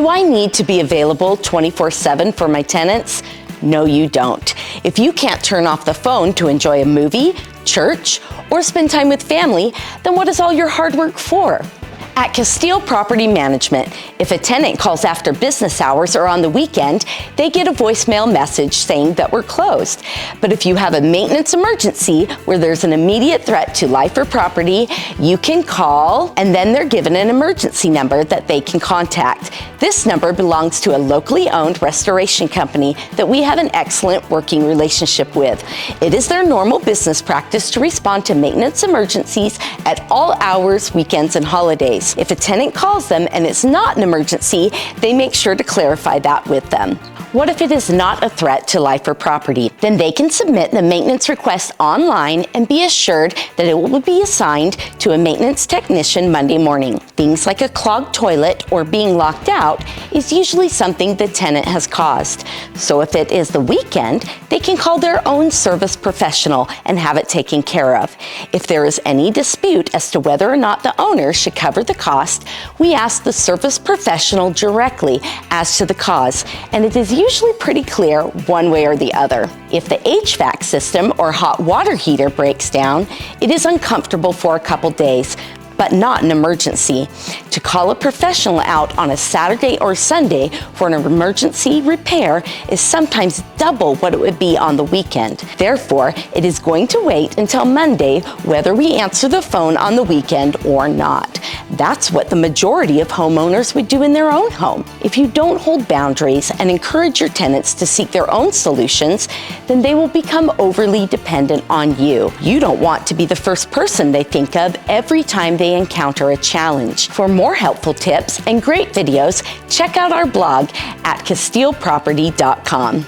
Do I need to be available 24/7 for my tenants? No, you don't. If you can't turn off the phone to enjoy a movie, church, or spend time with family, then what is all your hard work for? At Kasteel Property Management, if a tenant calls after business hours or on the weekend, they get a voicemail message saying that we're closed. But if you have a maintenance emergency where there's an immediate threat to life or property, you can call, and then they're given an emergency number that they can contact. This number belongs to a locally owned restoration company that we have an excellent working relationship with. It is their normal business practice to respond to maintenance emergencies at all hours, weekends, and holidays. If a tenant calls them and it's not an emergency, they make sure to clarify that with them. What if it is not a threat to life or property? Then they can submit the maintenance request online and be assured that it will be assigned to a maintenance technician Monday morning. Things like a clogged toilet or being locked out is usually something the tenant has caused. So if it is the weekend, they can call their own service professional and have it taken care of. If there is any dispute as to whether or not the owner should cover the cost, we ask the service professional directly as to the cause, and it is usually pretty clear one way or the other. If the HVAC system or hot water heater breaks down, it is uncomfortable for a couple days, but not an emergency. To call a professional out on a Saturday or Sunday for an emergency repair is sometimes double what it would be on the weekend. Therefore, it is going to wait until Monday whether we answer the phone on the weekend or not. That's what the majority of homeowners would do in their own home. If you don't hold boundaries and encourage your tenants to seek their own solutions, then they will become overly dependent on you. You don't want to be the first person they think of every time they encounter a challenge. For more helpful tips and great videos, check out our blog at kasteelproperty.com.